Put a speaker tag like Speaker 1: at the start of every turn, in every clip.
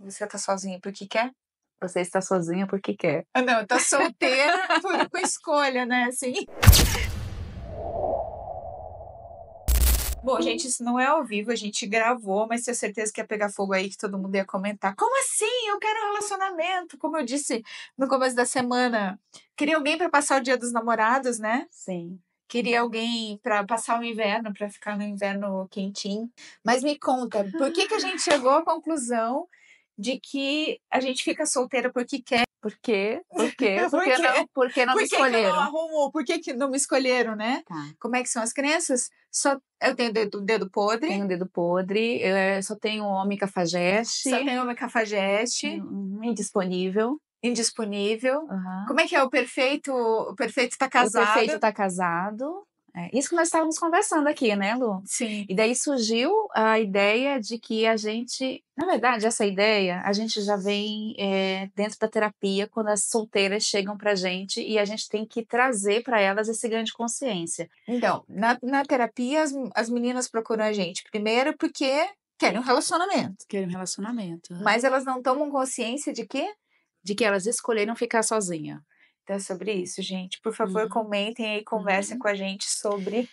Speaker 1: Você tá sozinha porque quer?
Speaker 2: Você está sozinha porque quer.
Speaker 1: Ah, não, tá solteira por escolha, né, assim. Bom, gente, isso não é ao vivo, a gente gravou, mas tenho certeza que ia pegar fogo aí, que todo mundo ia comentar. Como assim? Eu quero um relacionamento. Como eu disse no começo da semana, queria alguém para passar o Dia dos Namorados, né?
Speaker 2: Sim.
Speaker 1: Queria alguém para passar o inverno, para ficar no inverno quentinho. Mas me conta, por que a gente chegou à conclusão de que a gente fica solteira porque quer?
Speaker 2: Por quê? Por quê?
Speaker 1: Por quê?
Speaker 2: Por que não me
Speaker 1: Por que que eu não
Speaker 2: escolheram?
Speaker 1: arrumo? Por que não me escolheram, né?
Speaker 2: Tá.
Speaker 1: Como é que são as crenças? Só eu tenho dedo podre.
Speaker 2: Tenho dedo podre, só tenho homem cafajeste.
Speaker 1: Só tenho homem cafajeste.
Speaker 2: Indisponível.
Speaker 1: Indisponível.
Speaker 2: Uhum.
Speaker 1: Como é que é o perfeito? O perfeito tá casado.
Speaker 2: O perfeito tá casado. Isso que nós estávamos conversando aqui, né, Lu?
Speaker 1: Sim.
Speaker 2: E daí surgiu a ideia de que a gente, na verdade, essa ideia a gente já vem dentro da terapia quando as solteiras chegam pra gente e a gente tem que trazer para elas esse ganho de consciência.
Speaker 1: Então, na terapia as meninas procuram a gente primeiro porque querem um relacionamento.
Speaker 2: Querem um relacionamento.
Speaker 1: Mas elas não tomam consciência de quê?
Speaker 2: De que elas escolheram ficar sozinha.
Speaker 1: Então é sobre isso, gente. Por favor, comentem aí, conversem com a gente sobre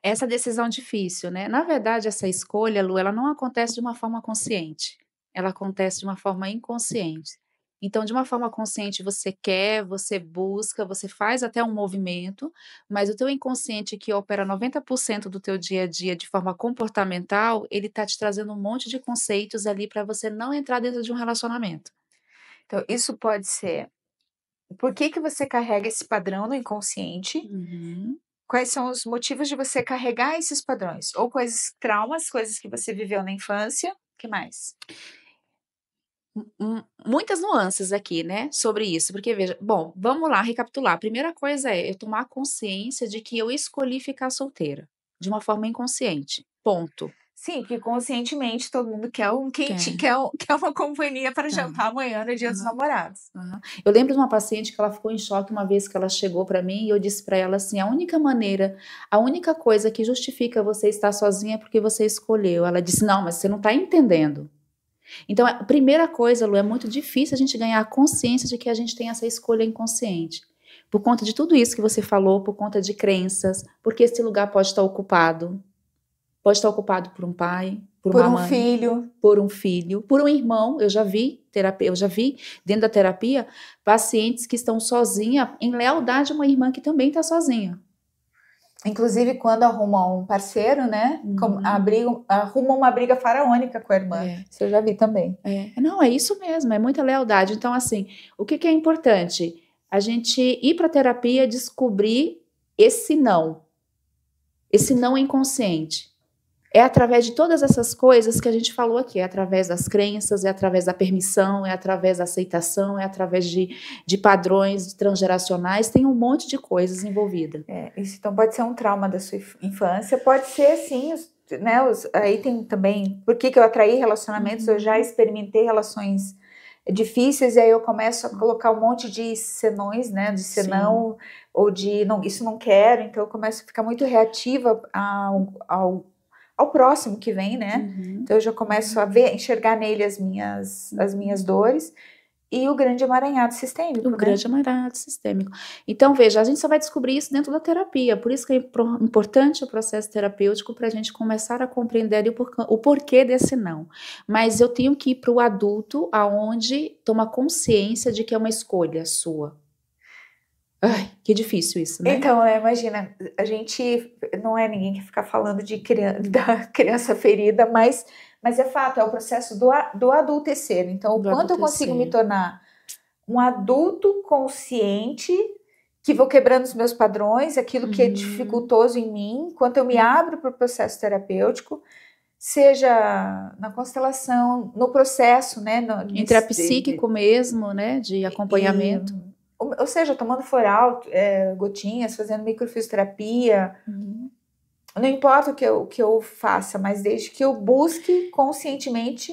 Speaker 2: essa decisão difícil, né? Na verdade, essa escolha, Lu, ela não acontece de uma forma consciente. Ela acontece de uma forma inconsciente. Então, de uma forma consciente, você quer, você busca, você faz até um movimento, mas o teu inconsciente, que opera 90% do teu dia a dia de forma comportamental, ele está te trazendo um monte de conceitos ali para você não entrar dentro de um relacionamento.
Speaker 1: Então, isso pode ser por que você carrega esse padrão no inconsciente? Quais são os motivos de você carregar esses padrões? Ou traumas, coisas que você viveu na infância. O que mais?
Speaker 2: Muitas nuances aqui, né, sobre isso, porque veja, bom, vamos lá recapitular. A primeira coisa é eu tomar consciência de que eu escolhi ficar solteira, de uma forma inconsciente, ponto.
Speaker 1: Sim, porque conscientemente todo mundo quer quer uma companhia para jantar amanhã no Dia dos Namorados.
Speaker 2: Eu lembro de uma paciente que ela ficou em choque uma vez que ela chegou para mim e eu disse para ela assim, a única coisa que justifica você estar sozinha é porque você escolheu. Ela disse, não, mas você não está entendendo. Então, a primeira coisa, Lu, é muito difícil a gente ganhar a consciência de que a gente tem essa escolha inconsciente. Por conta de tudo isso que você falou, por conta de crenças, porque esse lugar pode estar ocupado. Pode estar ocupado por um pai, por uma mãe, por um filho, por um irmão. Eu já vi dentro da terapia pacientes que estão sozinhas em lealdade a uma irmã que também está sozinha.
Speaker 1: Inclusive, quando arrumam um parceiro, né? Arrumam uma briga faraônica com a irmã. Isso eu já vi também.
Speaker 2: Não, é isso mesmo, é muita lealdade. Então, assim, o que é importante? A gente ir para a terapia descobrir esse não inconsciente. É através de todas essas coisas que a gente falou aqui, é através das crenças, é através da permissão, é através da aceitação, é através de padrões transgeracionais, tem um monte de coisas envolvidas.
Speaker 1: Isso então pode ser um trauma da sua infância, pode ser sim, né, aí tem também, por que eu atraí relacionamentos, eu já experimentei relações difíceis, e aí eu começo a colocar um monte de senões, né, de senão, ou de não, isso não quero, então eu começo a ficar muito reativa ao próximo que vem, né? Então eu já começo a enxergar nele as minhas dores e o grande emaranhado sistêmico.
Speaker 2: Grande emaranhado sistêmico. Então, veja, a gente só vai descobrir isso dentro da terapia, por isso que é importante o processo terapêutico para a gente começar a compreender o porquê desse não. Mas eu tenho que ir para o adulto aonde toma consciência de que é uma escolha sua. Ai, que difícil isso, né?
Speaker 1: Então, imagina, a gente não é ninguém que fica falando da criança ferida, mas é fato, é o processo do adultecer. Então, o quanto eu consigo me tornar um adulto consciente, que vou quebrando os meus padrões, aquilo que é dificultoso em mim, quanto eu me abro para o processo terapêutico, seja na constelação, no processo, né?
Speaker 2: Intrapsíquico mesmo, né? De acompanhamento.
Speaker 1: Ou seja, tomando floral, gotinhas, fazendo microfisioterapia. Não importa o que eu faça, mas desde que eu busque conscientemente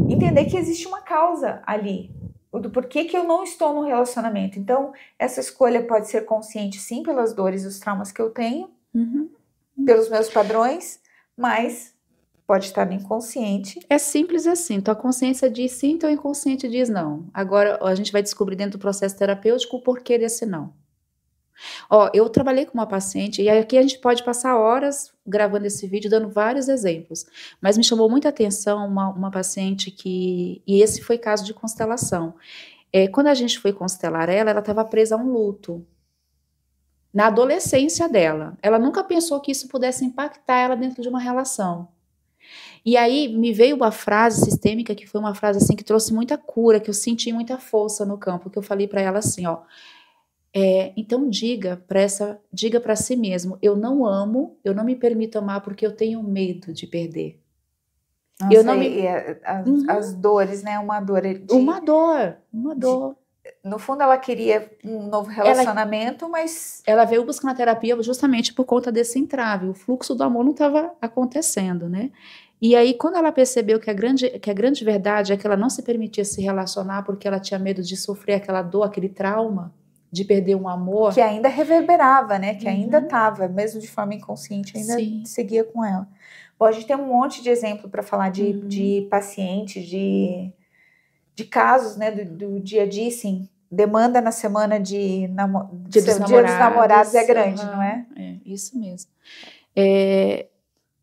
Speaker 1: entender que existe uma causa ali, do porquê que eu não estou no relacionamento. Então, essa escolha pode ser consciente, sim, pelas dores e os traumas que eu tenho, pelos meus padrões, mas pode estar no inconsciente.
Speaker 2: É simples assim, tua consciência diz sim, teu inconsciente diz não. Agora a gente vai descobrir dentro do processo terapêutico o porquê desse não. Ó, eu trabalhei com uma paciente, e aqui a gente pode passar horas gravando esse vídeo, dando vários exemplos, mas me chamou muita atenção uma paciente e esse foi caso de constelação. Quando a gente foi constelar ela estava presa a um luto. Na adolescência dela. Ela nunca pensou que isso pudesse impactar ela dentro de uma relação. E aí me veio uma frase sistêmica, que foi uma frase assim que trouxe muita cura, que eu senti muita força no campo, que eu falei para ela assim, ó, então diga para si mesmo, eu não amo, eu não me permito amar porque eu tenho medo de perder.
Speaker 1: Nossa, eu não me... as dores, né? Uma dor. No fundo, ela queria um novo relacionamento, mas...
Speaker 2: Ela veio buscar na terapia justamente por conta desse entrave. O fluxo do amor não estava acontecendo, né? E aí, quando ela percebeu que a grande verdade é que ela não se permitia se relacionar porque ela tinha medo de sofrer aquela dor, aquele trauma, de perder um amor...
Speaker 1: Que ainda reverberava, né? Que ainda estava, mesmo de forma inconsciente, ainda seguia com ela. Bom, a gente tem um monte de exemplo para falar de pacientes, de casos, né, do dia a dia, sim. Demanda na semana Dia dos Namorados é grande, não é?
Speaker 2: É, isso mesmo.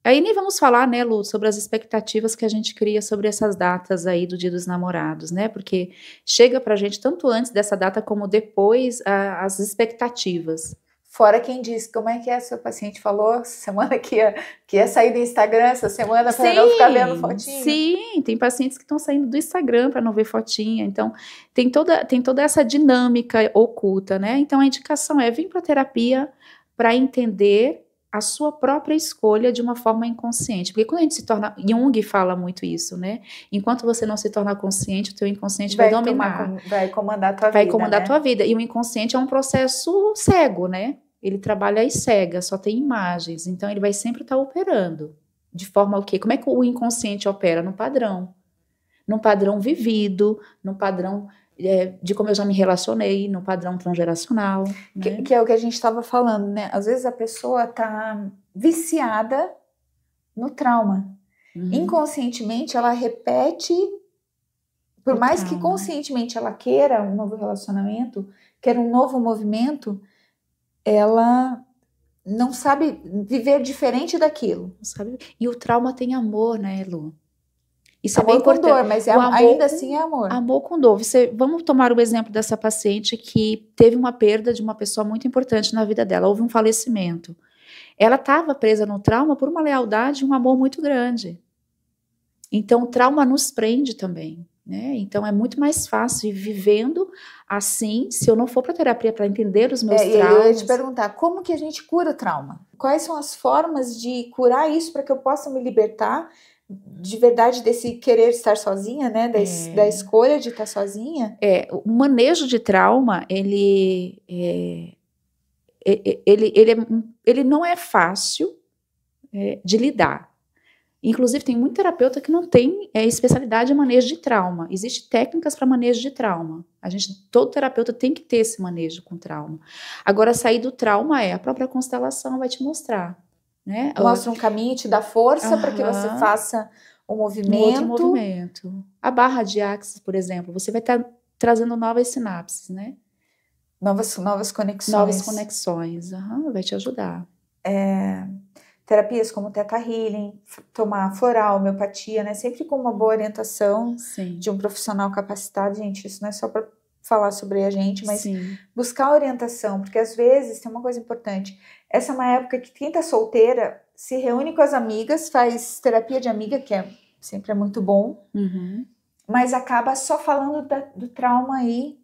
Speaker 2: Aí nem vamos falar, né, Lu, sobre as expectativas que a gente cria sobre essas datas aí do Dia dos Namorados, né? Porque chega pra gente tanto antes dessa data como depois as expectativas.
Speaker 1: Fora quem diz, como é que é, seu paciente falou semana que ia sair do Instagram essa semana para não ficar vendo fotinha?
Speaker 2: Sim, tem pacientes que estão saindo do Instagram para não ver fotinha, então tem toda essa dinâmica oculta, né? Então a indicação é vir para terapia para entender a sua própria escolha de uma forma inconsciente, porque quando a gente se torna, Jung fala muito isso, né? Enquanto você não se torna consciente, o teu inconsciente vai dominar.
Speaker 1: Vai comandar a tua vida,
Speaker 2: vai comandar a tua vida, e o inconsciente é um processo cego, né? Ele trabalha às cegas, só tem imagens, então ele vai sempre estar operando. De forma o quê? Como é que o inconsciente opera? No padrão. Num padrão vivido, num padrão de como eu já me relacionei, no padrão transgeracional. Né?
Speaker 1: Que é o que a gente estava falando, né? Às vezes a pessoa está viciada no trauma. Inconscientemente ela repete, por mais que conscientemente ela queira um novo relacionamento, queira um novo movimento, ela não sabe viver diferente daquilo.
Speaker 2: Sabe? E o trauma tem amor, né, Lu?
Speaker 1: Isso amor é bem importante. Com dor, mas ainda assim é amor.
Speaker 2: Amor com dor. Vamos tomar o exemplo dessa paciente que teve uma perda de uma pessoa muito importante na vida dela. Houve um falecimento. Ela estava presa no trauma por uma lealdade e um amor muito grande. Então, o trauma nos prende também. Né? Então é muito mais fácil ir vivendo assim, se eu não for para terapia para entender os meus traumas.
Speaker 1: Eu ia te perguntar, como que a gente cura o trauma? Quais são as formas de curar isso para que eu possa me libertar de verdade desse querer estar sozinha, né? Da escolha de estar sozinha?
Speaker 2: O manejo de trauma, ele não é fácil de lidar. Inclusive, tem muito terapeuta que não tem especialidade em manejo de trauma. Existem técnicas para manejo de trauma. Todo terapeuta tem que ter esse manejo com trauma. Agora, sair do trauma a própria constelação vai te mostrar. Né?
Speaker 1: Mostra um caminho, te dá força para que você faça um movimento.
Speaker 2: Um outro movimento. A barra de Axis, por exemplo, você vai estar trazendo novas sinapses, né?
Speaker 1: Novas conexões.
Speaker 2: Novas conexões. Vai te ajudar.
Speaker 1: Terapias como Theta Healing, tomar floral, homeopatia, né? Sempre com uma boa orientação de um profissional capacitado. Gente, isso não é só para falar sobre a gente, mas buscar orientação, porque às vezes tem uma coisa importante. Essa é uma época que quem tá solteira se reúne com as amigas, faz terapia de amiga, que sempre é muito bom, mas acaba só falando do trauma aí.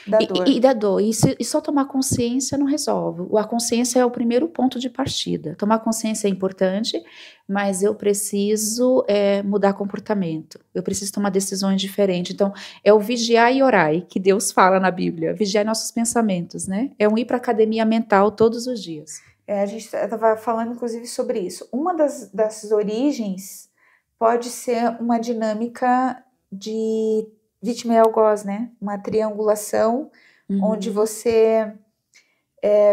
Speaker 1: Da dor.
Speaker 2: E da dor. E só tomar consciência não resolve. A consciência é o primeiro ponto de partida. Tomar consciência é importante, mas eu preciso mudar comportamento. Eu preciso tomar decisões diferentes. Então, é o vigiar e orar, que Deus fala na Bíblia. Vigiar nossos pensamentos, né? É um ir para a academia mental todos os dias.
Speaker 1: A gente estava falando, inclusive, sobre isso. Uma das origens pode ser uma dinâmica de vítima e algoz, né? Uma triangulação onde você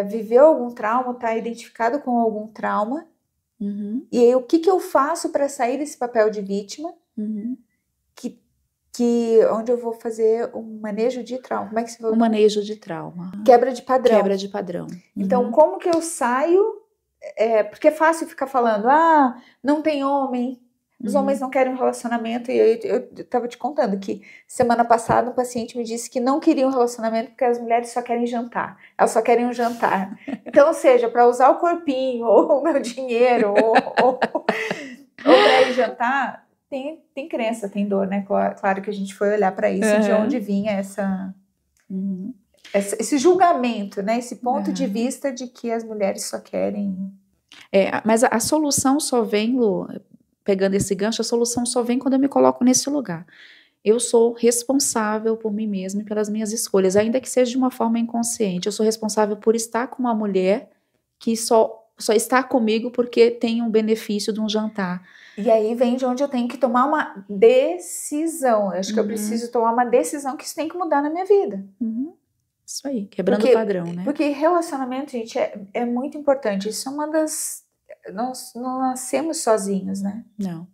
Speaker 1: viveu algum trauma, está identificado com algum trauma,
Speaker 2: Uhum.
Speaker 1: E aí, o que eu faço para sair desse papel de vítima?
Speaker 2: Uhum.
Speaker 1: Onde eu vou fazer um manejo de trauma. Como é que você falou?
Speaker 2: Um manejo de trauma.
Speaker 1: Quebra de padrão.
Speaker 2: Quebra de padrão.
Speaker 1: Então, como que eu saio? Porque é fácil ficar falando, não tem homem, os homens não querem um relacionamento. E eu estava te contando que semana passada um paciente me disse que não queria um relacionamento porque as mulheres só querem jantar. Elas só querem um jantar. Então, ou seja, para usar o corpinho, ou o meu dinheiro, ou para ir jantar, tem crença, tem dor, né? Claro que a gente foi olhar para isso, de onde vinha esse julgamento, né? Esse ponto de vista de que as mulheres só querem...
Speaker 2: Mas a solução só vem, Lu, pegando esse gancho, a solução só vem quando eu me coloco nesse lugar. Eu sou responsável por mim mesma e pelas minhas escolhas, ainda que seja de uma forma inconsciente. Eu sou responsável por estar com uma mulher que só está comigo porque tem um benefício de um jantar.
Speaker 1: E aí vem de onde eu tenho que tomar uma decisão. Eu acho que eu preciso tomar uma decisão que isso tem que mudar na minha vida.
Speaker 2: Isso aí, quebrando o padrão, né?
Speaker 1: Porque relacionamento, gente, é muito importante. Isso é uma das... Nós não nascemos sozinhos, né?
Speaker 2: Não.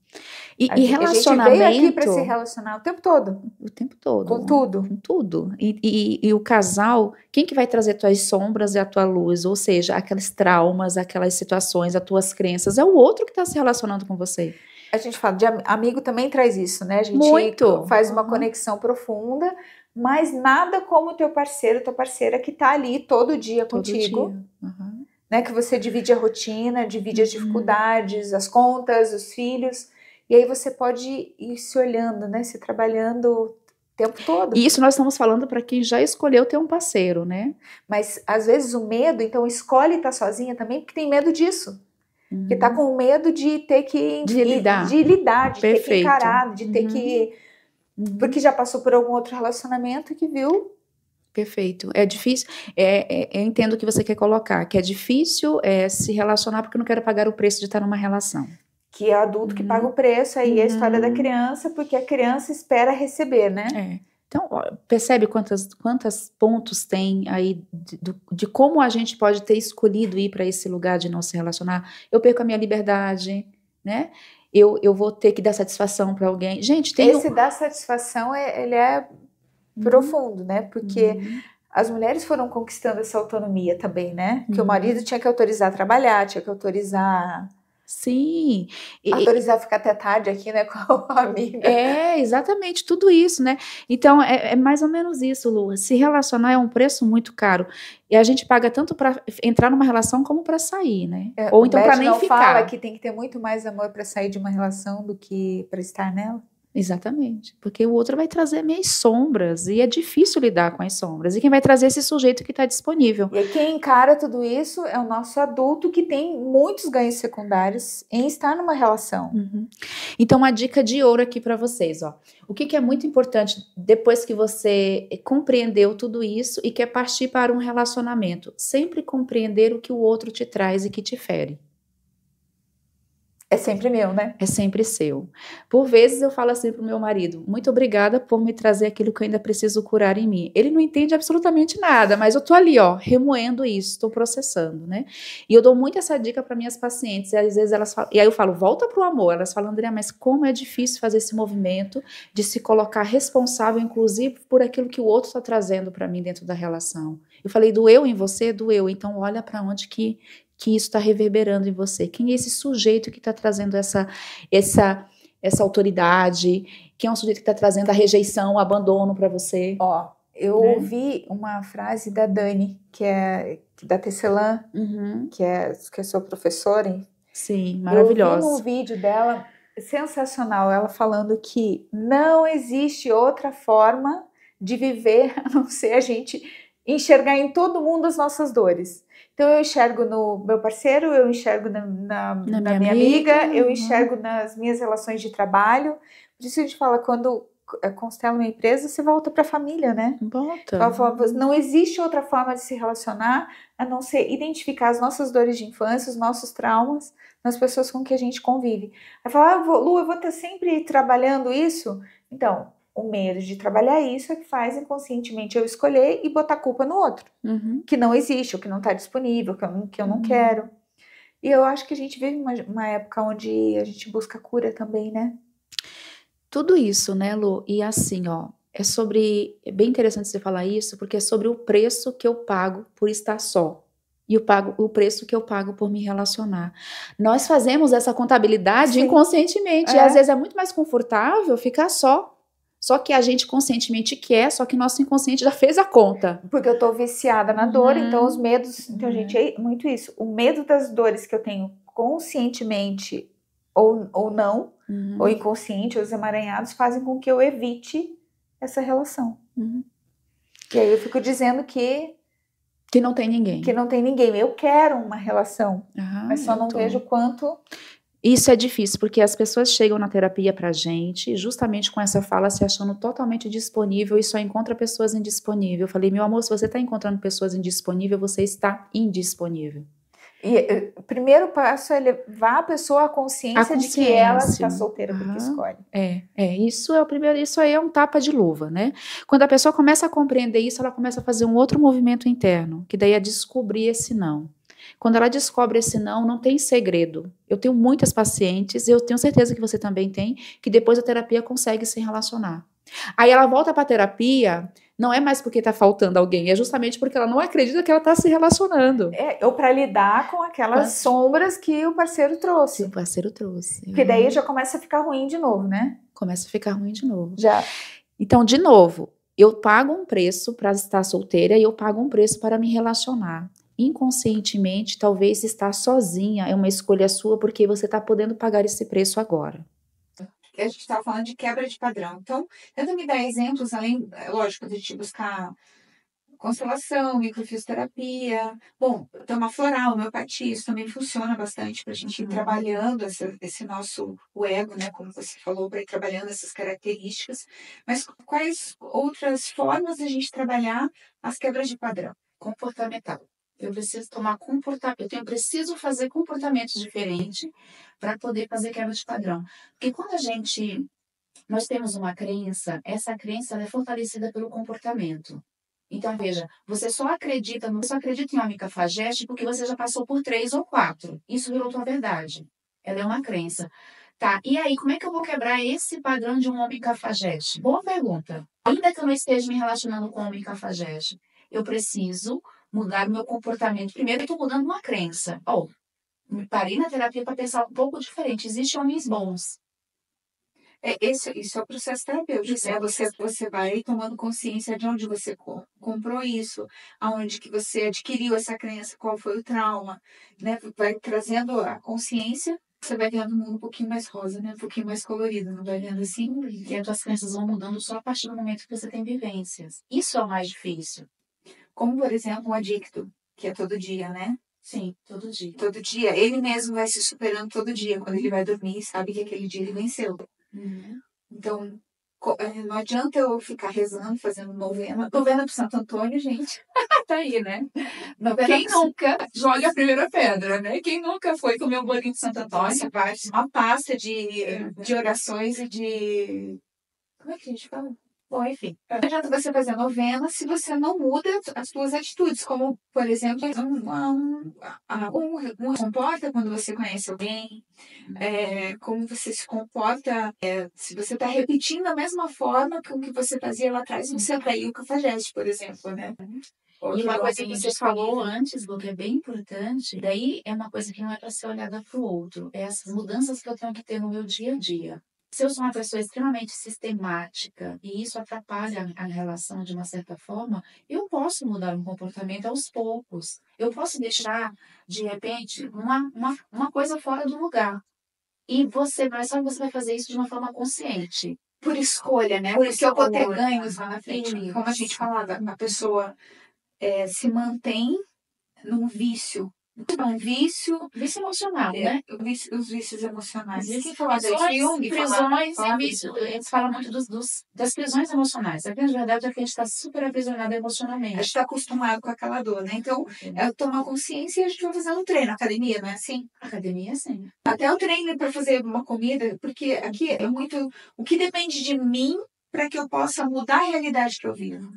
Speaker 2: E relacionamento...
Speaker 1: A gente veio aqui para se relacionar o tempo todo.
Speaker 2: O tempo todo.
Speaker 1: Com tudo.
Speaker 2: Com tudo. E o casal, quem que vai trazer tuas sombras e a tua luz? Ou seja, aqueles traumas, aquelas situações, as tuas crenças, é o outro que está se relacionando com você.
Speaker 1: A gente fala de amigo também traz isso, né? A gente faz uma conexão profunda, mas nada como o teu parceiro, tua parceira que tá ali todo dia contigo. Né? Que você divide a rotina, divide as dificuldades, as contas, os filhos. E aí você pode ir se olhando, né? Se trabalhando o tempo todo.
Speaker 2: E isso nós estamos falando para quem já escolheu ter um parceiro, né?
Speaker 1: Mas às vezes o medo, então escolhe estar sozinha também, porque tem medo disso. Que tá com medo de ter que...
Speaker 2: De lidar.
Speaker 1: De ter que encarar, de ter que... Porque já passou por algum outro relacionamento que viu...
Speaker 2: Perfeito. É difícil, eu entendo o que você quer colocar, que é difícil se relacionar porque eu não quero pagar o preço de estar numa relação.
Speaker 1: Que é adulto que paga o preço, aí é a história da criança, porque a criança espera receber, né?
Speaker 2: Então, percebe quantos pontos tem aí de como a gente pode ter escolhido ir para esse lugar de não se relacionar. Eu perco a minha liberdade, né? Eu vou ter que dar satisfação para alguém. Gente,
Speaker 1: esse dar satisfação, ele é profundo, né? Porque as mulheres foram conquistando essa autonomia também, né? Que o marido tinha que autorizar a trabalhar, tinha que autorizar...
Speaker 2: Sim.
Speaker 1: Autorizar a ficar até tarde aqui, né, com a amiga.
Speaker 2: Exatamente, tudo isso, né? Então, é mais ou menos isso, Lu. Se relacionar é um preço muito caro. E a gente paga tanto para entrar numa relação como para sair, né? Ou então para nem ficar.
Speaker 1: Fala que tem que ter muito mais amor para sair de uma relação do que para estar nela.
Speaker 2: Exatamente, porque o outro vai trazer minhas sombras e é difícil lidar com as sombras. E quem vai trazer esse sujeito que está disponível.
Speaker 1: E quem encara tudo isso é o nosso adulto que tem muitos ganhos secundários em estar numa relação.
Speaker 2: Então, uma dica de ouro aqui para vocês, ó. O que é muito importante depois que você compreendeu tudo isso e quer partir para um relacionamento? Sempre compreender o que o outro te traz e que te fere.
Speaker 1: É sempre meu, né?
Speaker 2: É sempre seu. Por vezes eu falo assim pro meu marido, muito obrigada por me trazer aquilo que eu ainda preciso curar em mim. Ele não entende absolutamente nada, mas eu tô ali, ó, remoendo isso, tô processando, né? E eu dou muito essa dica para minhas pacientes, e às vezes elas falam, e aí eu falo, volta pro amor. Elas falam, Andrea, mas como é difícil fazer esse movimento de se colocar responsável, inclusive, por aquilo que o outro tá trazendo para mim dentro da relação. Eu falei, doeu em você? Doeu. Então olha para onde que isso está reverberando em você. Quem é esse sujeito que está trazendo essa autoridade? Quem é um sujeito que está trazendo a rejeição, o abandono para você?
Speaker 1: Ó, eu ouvi uma frase da Dani, que é da Tecelã, que é sua professora.
Speaker 2: Sim, maravilhosa.
Speaker 1: Eu vi um vídeo dela, sensacional, ela falando que não existe outra forma de viver a não ser a gente enxergar em todo mundo as nossas dores. Então eu enxergo no meu parceiro, eu enxergo na minha amiga, eu enxergo nas minhas relações de trabalho. Por isso a gente fala, quando constela uma empresa, você volta para a família, né?
Speaker 2: Volta.
Speaker 1: Ela fala, não existe outra forma de se relacionar a não ser identificar as nossas dores de infância, os nossos traumas nas pessoas com que a gente convive. Ela fala, Lu, eu vou estar sempre trabalhando isso? Então, o medo de trabalhar isso é que faz inconscientemente eu escolher e botar culpa no outro. Que não existe, ou que não está disponível, que eu não quero. E eu acho que a gente vive uma época onde a gente busca cura também, né?
Speaker 2: Tudo isso, né, Lu? E assim, ó, é bem interessante você falar isso, porque é sobre o preço que eu pago por estar só. E o preço que eu pago por me relacionar. Nós fazemos essa contabilidade
Speaker 1: Sim.
Speaker 2: inconscientemente, e às vezes é muito mais confortável ficar só. Só que a gente conscientemente quer, só que nosso inconsciente já fez a conta.
Speaker 1: Porque eu tô viciada na dor, então os medos. Então, gente, é muito isso. O medo das dores que eu tenho conscientemente ou não, ou inconsciente, ou os emaranhados, fazem com que eu evite essa relação. E aí eu fico dizendo que
Speaker 2: não tem ninguém.
Speaker 1: Que não tem ninguém. Eu quero uma relação, mas só não vejo quanto.
Speaker 2: Isso é difícil, porque as pessoas chegam na terapia pra gente, justamente com essa fala, se achando totalmente disponível e só encontra pessoas indisponíveis. Eu falei, meu amor, se você tá encontrando pessoas indisponíveis, você está indisponível.
Speaker 1: E o primeiro passo é levar a pessoa à consciência de que ela está solteira porque escolhe.
Speaker 2: Isso é o primeiro, isso aí é um tapa de luva, né? Quando a pessoa começa a compreender isso, ela começa a fazer um outro movimento interno, que daí é descobrir esse não. Quando ela descobre esse não, não tem segredo. Eu tenho muitas pacientes, eu tenho certeza que você também tem, que depois da terapia consegue se relacionar. Aí ela volta para a terapia, não é mais porque está faltando alguém, é justamente porque ela não acredita que ela está se relacionando.
Speaker 1: Ou para lidar com aquelas sombras que o parceiro trouxe.
Speaker 2: Que o parceiro trouxe.
Speaker 1: Porque daí já começa a ficar ruim de novo, né?
Speaker 2: Começa a ficar ruim de novo.
Speaker 1: Já.
Speaker 2: Então, de novo, eu pago um preço para estar solteira e eu pago um preço para me relacionar. Inconscientemente, talvez estar sozinha é uma escolha sua, porque você está podendo pagar esse preço agora.
Speaker 1: A gente estava falando de quebra de padrão. Então, tenta me dar exemplos, além, lógico, de a gente buscar constelação, microfisioterapia. Bom, toma floral, homeopatia, isso também funciona bastante para a gente ir trabalhando esse nosso o ego, né? Como você falou, para ir trabalhando essas características. Mas quais outras formas a gente trabalhar as quebras de padrão?
Speaker 2: Comportamental. Eu preciso tomar comportamento, eu preciso fazer comportamentos diferentes para poder fazer quebra de padrão. Porque quando nós temos uma crença, essa crença é fortalecida pelo comportamento. Então, veja, você só acredita em homem cafajeste porque você já passou por 3 ou 4. Isso virou tua verdade. Ela é uma crença. Tá, e aí, como é que eu vou quebrar esse padrão de um homem cafajeste? Boa pergunta. Ainda que eu não esteja me relacionando com um homem cafajeste, eu preciso mudar o meu comportamento. Primeiro, eu estou mudando uma crença. Parei na terapia para pensar um pouco diferente. Existem homens bons. Isso é o processo terapêutico, né? Você vai tomando consciência de onde você comprou isso, aonde que você adquiriu essa crença, qual foi o trauma, né? Vai trazendo a consciência, você vai vendo o mundo um pouquinho mais rosa, né? Um pouquinho mais colorido, não vai vendo assim? E as suas crenças vão mudando só a partir do momento que você tem vivências. Isso é o mais difícil. Como, por exemplo, um adicto, que é todo dia, né? Sim, todo dia. Todo dia. Ele mesmo vai se superando todo dia. Quando ele vai dormir, sabe que aquele dia ele venceu. Então, não adianta eu ficar rezando, fazendo novena. Novena pro Santo Antônio, gente. Tá aí, né? Quem nunca joga a primeira pedra, né? Quem nunca foi comer um bolinho de Santo Antônio? Nossa, uma pasta de orações e de... Como é que a gente fala? Bom, enfim, não adianta você fazer novena se você não muda as suas atitudes, como, por exemplo, como se comporta quando você conhece alguém, como você se comporta, se você está repetindo a mesma forma que o que você fazia lá atrás, você atraiu o cafajeste, por exemplo, né? E uma coisa que você falou antes, Lu, que é bem importante, daí é uma coisa que não é para ser olhada para o outro, é essas mudanças que eu tenho que ter no meu dia a dia. Se eu sou uma pessoa extremamente sistemática e isso atrapalha a relação de uma certa forma, eu posso mudar um comportamento aos poucos. Eu posso deixar, de repente, uma coisa fora do lugar. Mas só que você vai fazer isso de uma forma consciente. Por escolha, né? Porque eu vou ter ganhos lá na frente. Como a gente falava, a pessoa se mantém num vício. Um vício emocional, né? Os vícios emocionais. Quem fala disso? Prisões e vício. Eles falam muito das prisões emocionais. A grande verdade é que a gente está super aprisionado emocionalmente. A gente está acostumado com aquela dor, né? Então, tomar consciência e a gente vai fazer um treino. Academia, não é assim? Academia, sim. Até o treino para fazer uma comida, porque aqui é muito... O que depende de mim para que eu possa mudar a realidade que eu vivo.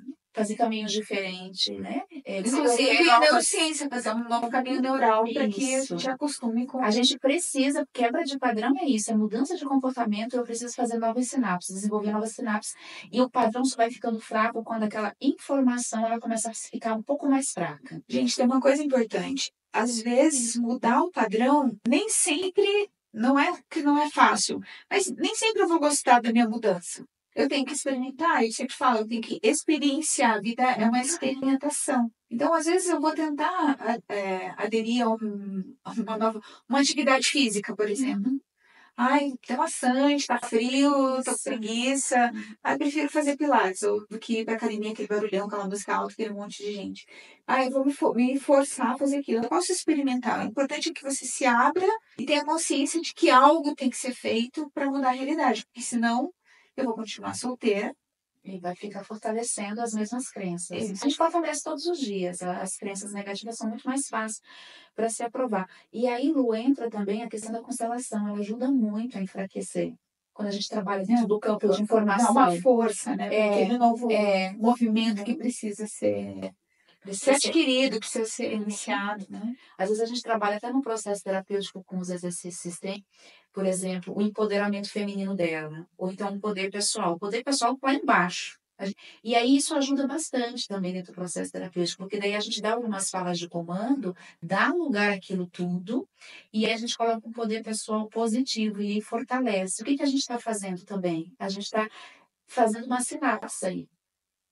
Speaker 2: fazer caminhos diferentes, né?
Speaker 1: Inclusive, neurociência, fazer um novo caminho neural para que a gente acostume com...
Speaker 2: A gente precisa, quebra de padrão é isso, é mudança de comportamento, eu preciso fazer novas sinapses, desenvolver novas sinapses, e o padrão só vai ficando fraco quando aquela informação ela começa a ficar um pouco mais fraca.
Speaker 1: Gente, tem uma coisa importante. Às vezes, mudar o padrão nem sempre, não é que não é fácil, mas nem sempre eu vou gostar da minha mudança. Eu tenho que experimentar, eu sempre falo, eu tenho que experienciar. A vida é uma experimentação. Então, às vezes, eu vou tentar aderir a uma atividade física, por exemplo. Ai, tá maçante, tá frio, tô com preguiça. Ai, prefiro fazer pilates do que ir pra academia, aquele barulhão, aquela música alta, aquele monte de gente. Ai, eu vou me forçar a fazer aquilo. Eu posso experimentar. O importante é que você se abra e tenha consciência de que algo tem que ser feito para mudar a realidade. Porque senão, eu vou continuar solteira.
Speaker 2: E vai ficar fortalecendo as mesmas crenças. A gente fortalece todos os dias. As crenças negativas são muito mais fáceis para se aprovar. E aí, Lu, entra também a questão da constelação. Ela ajuda muito a enfraquecer. Quando a gente trabalha dentro do campo de informação.
Speaker 1: Dá uma força, né? Aquele novo movimento que precisa ser adquirido, precisa ser iniciado, né?
Speaker 2: Às vezes a gente trabalha até no processo terapêutico com os exercícios, tem, por exemplo, o empoderamento feminino dela, ou então o poder pessoal. O poder pessoal lá embaixo. E aí isso ajuda bastante também dentro do processo terapêutico, porque daí a gente dá algumas falas de comando, dá lugar àquilo tudo, e aí a gente coloca um poder pessoal positivo e fortalece. O que a gente está fazendo também? A gente está fazendo uma sinapse aí,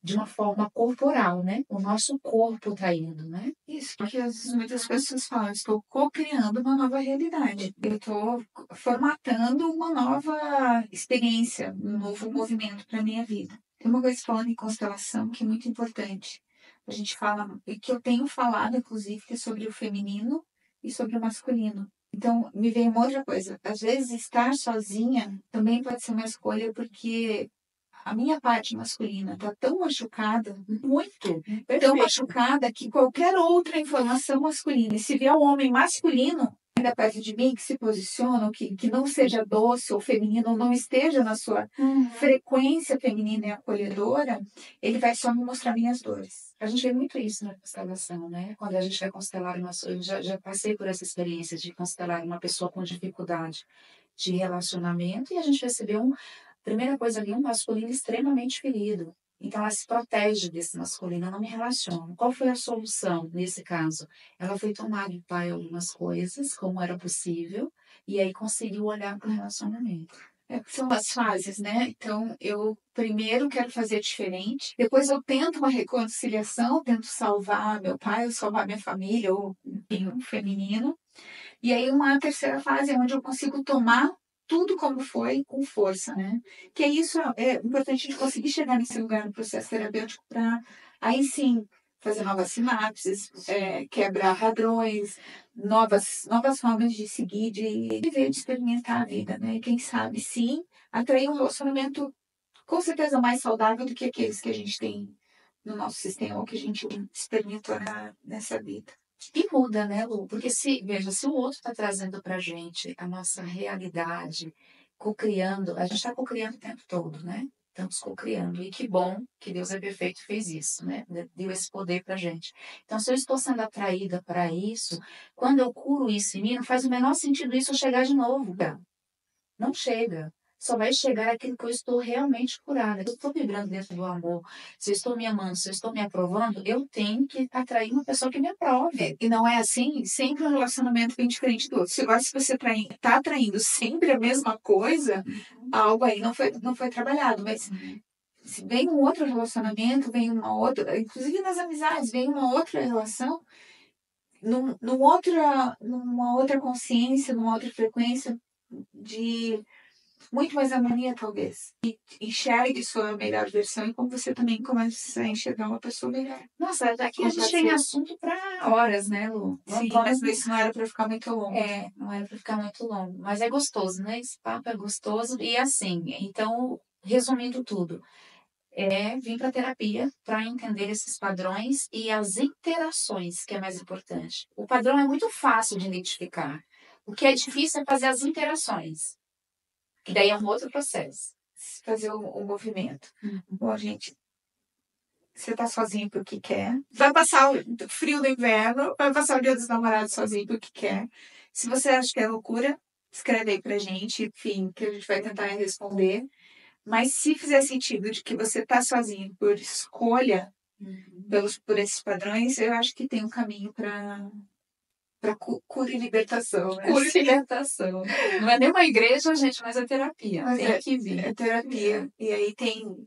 Speaker 2: de uma forma corporal, né? O nosso corpo está indo, né?
Speaker 1: Isso, porque às vezes muitas pessoas falam, estou co-criando uma nova realidade. Eu estou formatando uma nova experiência, um novo movimento para a minha vida. Tem uma coisa falando em constelação que é muito importante. A gente fala, e que eu tenho falado, inclusive, que é sobre o feminino e sobre o masculino. Então, me veio uma outra coisa. Às vezes, estar sozinha também pode ser uma escolha, porque a minha parte masculina está tão machucada, muito, tão machucada, que qualquer outra informação masculina, e se vier um homem masculino ainda perto de mim, que se posiciona, ou que não seja doce ou feminino, ou não esteja na sua frequência feminina e acolhedora, ele vai só me mostrar minhas dores.
Speaker 2: A gente vê muito isso na constelação, né? Quando a gente vai constelar eu já passei por essa experiência de constelar uma pessoa com dificuldade de relacionamento, e a gente recebeu primeira coisa ali, um masculino extremamente ferido. Então, ela se protege desse masculino, eu não me relaciono. Qual foi a solução nesse caso? Ela foi tomar do pai algumas coisas, como era possível, e aí conseguiu olhar para o relacionamento.
Speaker 1: São as fases, né? Então, eu primeiro quero fazer diferente, depois eu tento uma reconciliação, tento salvar meu pai, ou salvar minha família, ou o feminino. E aí, uma terceira fase é onde eu consigo tomar tudo como foi, com força, né? Que é isso, é importante a gente conseguir chegar nesse lugar no processo terapêutico para, aí sim, fazer novas sinapses, quebrar padrões, novas formas de seguir, de viver, de experimentar a vida, né? E quem sabe, sim, atrair um relacionamento com certeza mais saudável do que aqueles que a gente tem no nosso sistema, ou que a gente experimentou nessa vida.
Speaker 2: E muda, né, Lu? Porque veja, se o outro está trazendo para a gente a nossa realidade, co-criando, a gente está co-criando o tempo todo, né? Estamos co-criando. E que bom que Deus é perfeito e fez isso, né? Deu esse poder para a gente. Então, se eu estou sendo atraída para isso, quando eu curo isso em mim, não faz o menor sentido isso eu chegar de novo, cara. Não chega. Só vai chegar aquilo que eu estou realmente curada. Se eu estou vibrando dentro do amor, se eu estou me amando, se eu estou me aprovando, eu tenho que atrair uma pessoa que me aprove.
Speaker 1: E não é assim, sempre um relacionamento bem diferente do outro. Se você está atraindo sempre a mesma coisa, algo aí não foi trabalhado. Mas se vem um outro relacionamento, vem uma outra, inclusive nas amizades, vem uma outra relação, numa outra consciência, numa outra frequência de muito mais harmonia, talvez. E enxergue sua melhor versão, e como você também começa a enxergar uma pessoa melhor.
Speaker 2: Nossa, aqui a gente tem assunto para horas, né, Lu?
Speaker 1: Sim, mas isso não era para ficar muito longo.
Speaker 2: Não era para ficar muito longo. Mas é gostoso, né? Esse papo é gostoso. E assim, então, resumindo tudo, vir para a terapia para entender esses padrões e as interações, que é mais importante. O padrão é muito fácil de identificar. O que é difícil é fazer as interações. Que daí é um outro processo.
Speaker 1: Fazer o movimento. Bom, gente,
Speaker 3: você tá sozinho porque quer. Vai passar o frio do inverno, vai passar o Dia dos Namorados sozinho porque quer. Se você acha que é loucura, escreve aí pra gente, enfim, que a gente vai tentar responder. Mas se fizer sentido de que você tá sozinho por escolha, por esses padrões, eu acho que tem um caminho para cura e libertação, né?
Speaker 2: Cura e libertação. Não é nem uma igreja, gente, mas é terapia.
Speaker 3: Mas
Speaker 2: tem que vir.
Speaker 3: É terapia. E aí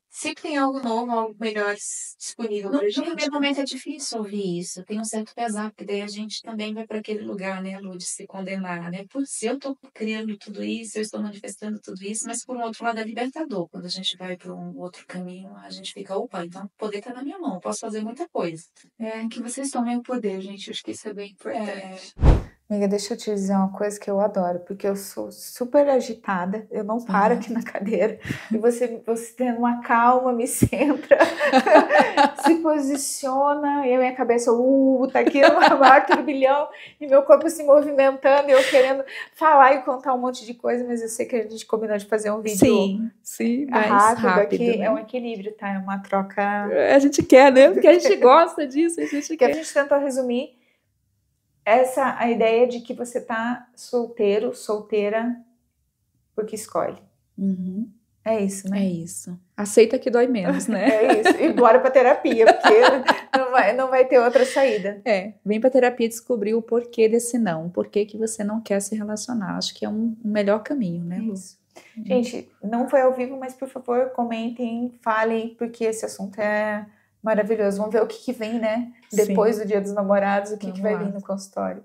Speaker 3: sempre tem algo novo, algo melhor disponível pra gente.
Speaker 2: No primeiro momento é difícil ouvir isso. Tem um certo pesar, porque daí a gente também vai para aquele lugar, né, Lu, de se condenar, né? Por se eu estou criando tudo isso, eu estou manifestando tudo isso, mas por um outro lado é libertador. Quando a gente vai para um outro caminho, a gente fica, opa, então o poder está na minha mão, eu posso fazer muita coisa.
Speaker 3: É, que vocês tomem o poder, gente. Eu acho que isso é bem importante.
Speaker 1: Amiga, deixa eu te dizer uma coisa que eu adoro, porque eu sou super agitada, eu não paro aqui na cadeira, e você tendo uma calma, me centra, se posiciona, e a minha cabeça, tá aqui no maior turbilhão, e meu corpo se movimentando, e eu querendo falar e contar um monte de coisa, mas eu sei que a gente combinou de fazer um vídeo
Speaker 2: mais
Speaker 1: rápido aqui,
Speaker 2: né?
Speaker 1: É um equilíbrio, tá? É uma troca...
Speaker 2: A gente quer, né? Porque a gente gosta disso, a gente
Speaker 1: quer. A gente tentou resumir a ideia de que você tá solteiro, solteira, porque escolhe. É isso, né?
Speaker 2: É isso. Aceita que dói menos, né?
Speaker 1: É isso. E bora pra terapia, porque não vai ter outra saída.
Speaker 2: Vem pra terapia descobrir o porquê desse não. O porquê que você não quer se relacionar. Acho que é um melhor caminho, né, Lu?
Speaker 1: Isso. Gente, não foi ao vivo, mas por favor, comentem, falem, porque esse assunto é maravilhoso. Vamos ver o que vem, né? Depois do Dia dos Namorados, o que vai vir no consultório.